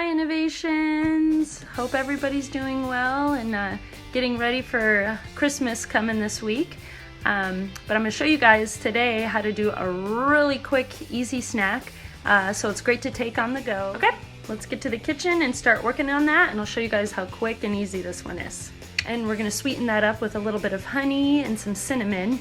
Hi Innovations! Hope everybody's doing well and getting ready for Christmas coming this week. But I'm going to show you guys today how to do a really quick, easy snack. So it's great to take on the go. Okay, let's get to the kitchen and start working on that, and I'll show you guys how quick and easy this one is. And we're going to sweeten that up with a little bit of honey and some cinnamon,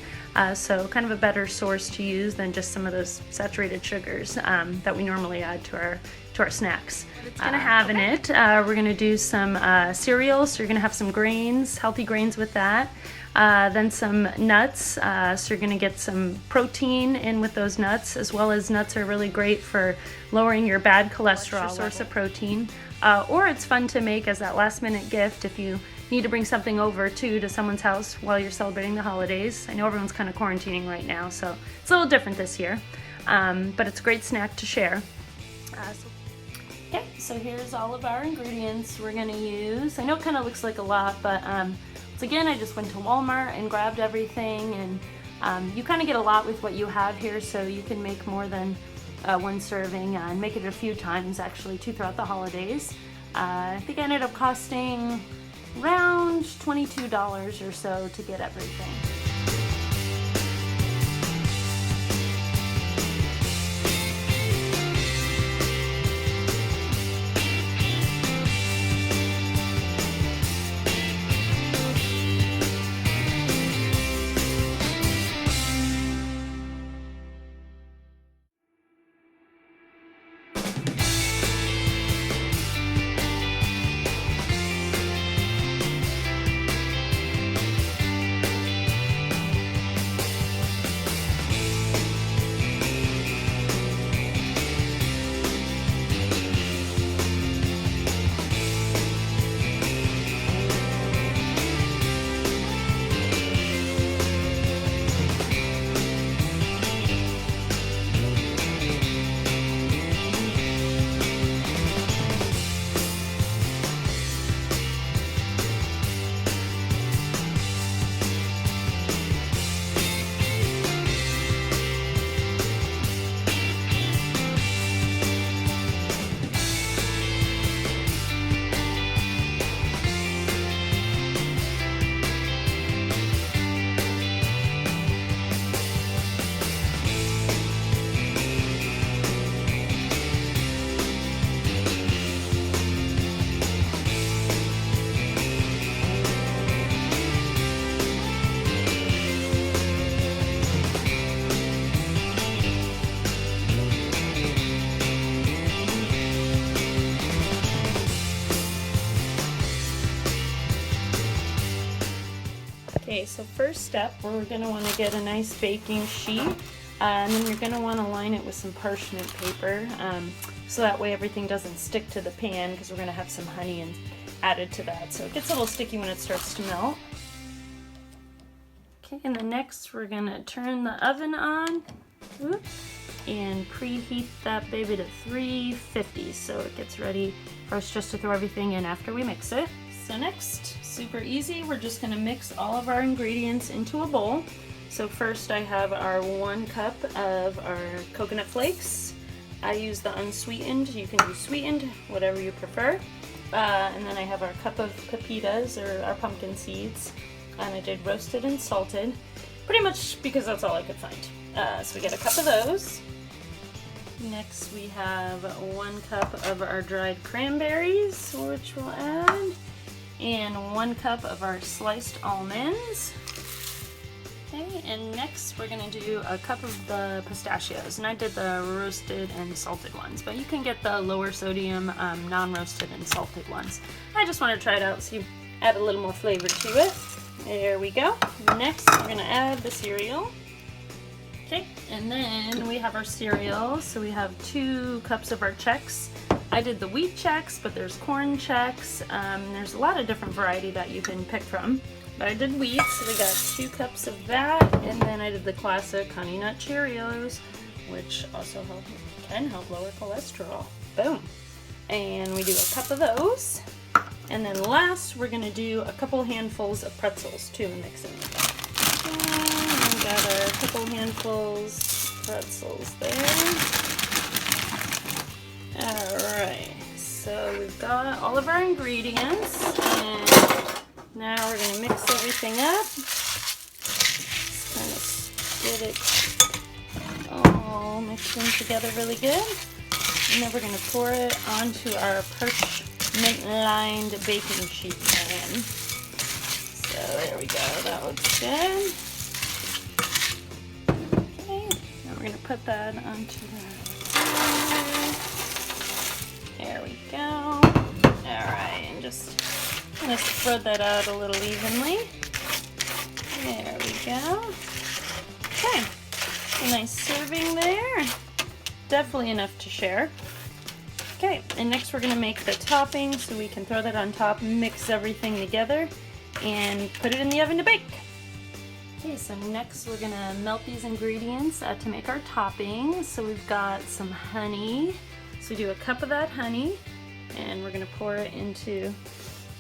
so kind of a better source to use than just some of those saturated sugars that we normally add to our snacks. It's going to have in it, we're going to do some cereal, so you're going to have some grains, healthy grains with that. Then some nuts, so you're going to get some protein in with those nuts, as well as nuts are really great for lowering your bad cholesterol source of protein. Or it's fun to make as that last minute gift if you need to bring something over too to someone's house while you're celebrating the holidays. I know everyone's kind of quarantining right now, so it's a little different this year, but it's a great snack to share. Okay, so here's all of our ingredients we're going to use. I know it kind of looks like a lot, but once again, I just went to Walmart and grabbed everything, and you kind of get a lot with what you have here, so you can make more than one serving and make it a few times actually too throughout the holidays. I think I ended up costing around $22 or so to get everything. Okay, so first step, we're going to want to get a nice baking sheet, and then you're going to want to line it with some parchment paper, so that way everything doesn't stick to the pan, because we're going to have some honey added to that, so it gets a little sticky when it starts to melt. Okay, and then next we're going to turn the oven on, and preheat that baby to 350, so it gets ready for us just to throw everything in after we mix it. So next, super easy, we're just going to mix all of our ingredients into a bowl. So first I have our 1 cup of our coconut flakes. I use the unsweetened, you can do sweetened, whatever you prefer. And then I have our cup of pepitas, or our pumpkin seeds. And I did roasted and salted, pretty much because that's all I could find. So we get a cup of those. Next we have 1 cup of our dried cranberries, which we'll add. And 1 cup of our sliced almonds. Okay, and next we're going to do a cup of the pistachios, and I did the roasted and salted ones, but you can get the lower sodium non-roasted and salted ones. I just want to try it out, so you add a little more flavor to it. There we go. Next we're going to add the cereal. Okay, and then we have our cereal, so we have 2 cups of our Chex. I did the wheat Chex, but there's corn Chex. There's a lot of different variety that you can pick from. But I did wheat, so we got 2 cups of that, and then I did the classic Honey Nut Cheerios, which also can help lower cholesterol. Boom. And we do a cup of those. And then last, we're going to do a couple handfuls of pretzels too, and mix in with that. And we got our couple handfuls pretzels there. Alright, so so we've got all of our ingredients, and now we're going to mix everything up. Just kind of get it all mixed in together really good. And then we're going to pour it onto our parchment-lined baking sheet pan. So there we go, that looks good. Okay, now we're going to put that onto the... There we go. Alright, and just kind of spread that out a little evenly. There we go. Okay, a nice serving there. Definitely enough to share. Okay, and next we're going to make the topping so we can throw that on top, mix everything together, and put it in the oven to bake. Okay, so next we're going to melt these ingredients to make our topping. So we've got some honey. So we do a cup of that honey, and we're going to pour it into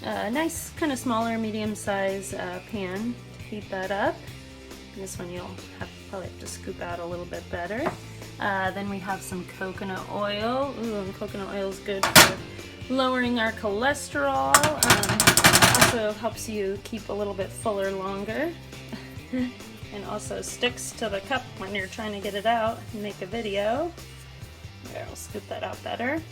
a nice kind of smaller medium size pan to heat that up. And this one you'll probably have to scoop out a little bit better. Then we have some coconut oil. Ooh, and coconut oil is good for lowering our cholesterol. Also helps you keep a little bit fuller longer. And also sticks to the cup when you're trying to get it out and make a video. There, I'll scoop that out better.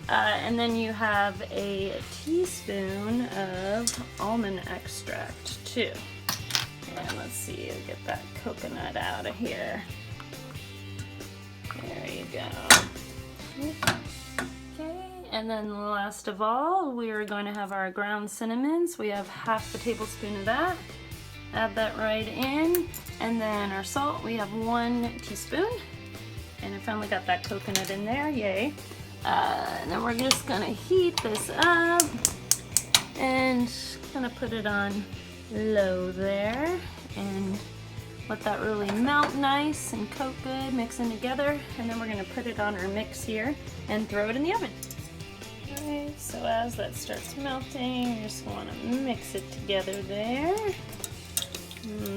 And then you have a teaspoon of almond extract too. And let's see, I'll get that coconut out of here. There you go. Okay, and then last of all, we are going to have our ground cinnamon. So we have half a tablespoon of that. Add that right in. And then our salt, we have 1 teaspoon. And I finally got that coconut in there, yay. And then we're just gonna heat this up and kind of put it on low there and let that really melt nice and coat good, mixing together. And then we're gonna put it on our mix here and throw it in the oven. Alright, so as that starts melting, you just wanna mix it together there.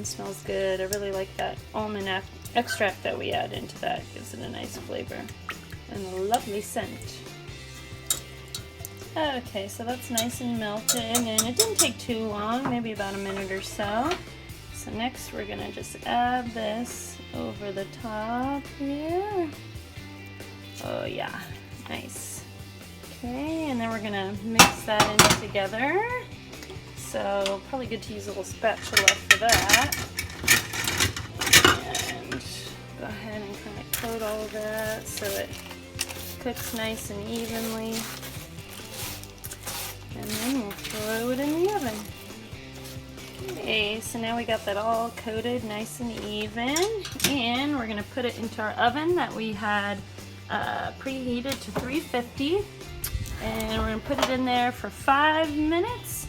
Smells good. I really like that almond extract that we add into that. Gives it a nice flavor and a lovely scent. Okay, so that's nice and melted, and it didn't take too long, maybe about a minute or so. So next we're gonna just add this over the top here. Oh yeah, nice. Okay, and then we're gonna mix that in together. So probably good to use a little spatula for that. And go ahead and kind of coat all of that so it cooks nice and evenly. And then we'll throw it in the oven. Okay, so now we got that all coated nice and even. And we're gonna put it into our oven that we had preheated to 350. And we're gonna put it in there for 5 minutes.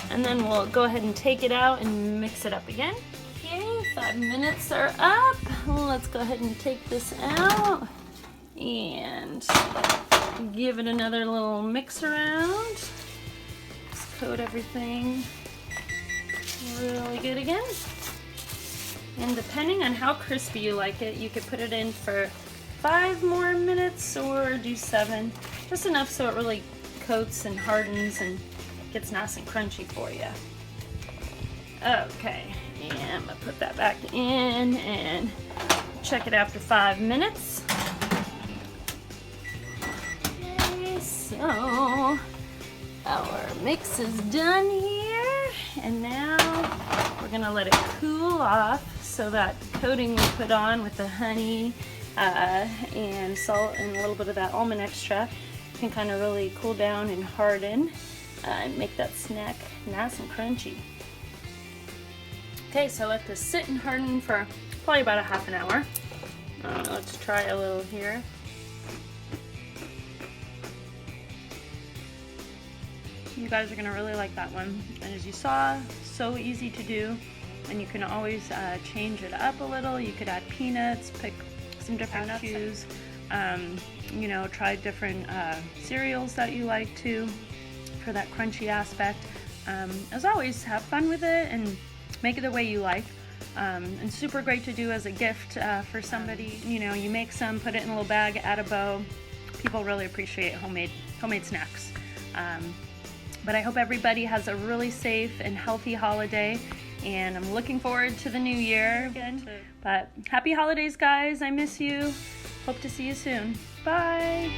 And then we'll go ahead and take it out and mix it up again. Okay, 5 minutes are up. Let's go ahead and take this out and give it another little mix around. Just coat everything really good again. And depending on how crispy you like it, you could put it in for 5 more minutes or do 7. Just enough so it really coats and hardens and gets nice and crunchy for you. Okay, and I'm gonna put that back in and check it after 5 minutes. Okay, so our mix is done here, and now we're gonna let it cool off so that coating we put on with the honey and salt and a little bit of that almond extract can kind of really cool down and harden and make that snack nice and crunchy. Okay, so let this sit and harden for probably about a half an hour. Let's try a little here. You guys are gonna really like that one. And as you saw, so easy to do, and you can always change it up a little. You could add peanuts, pick some different nuts, you know, try different cereals that you like to for that crunchy aspect. As always, have fun with it and make it the way you like. And super great to do as a gift for somebody. You know, you make some, put it in a little bag, add a bow. people really appreciate homemade snacks. But I hope everybody has a really safe and healthy holiday, and I'm looking forward to the new year again. But happy holidays, guys. I miss you. Hope to see you soon. Bye.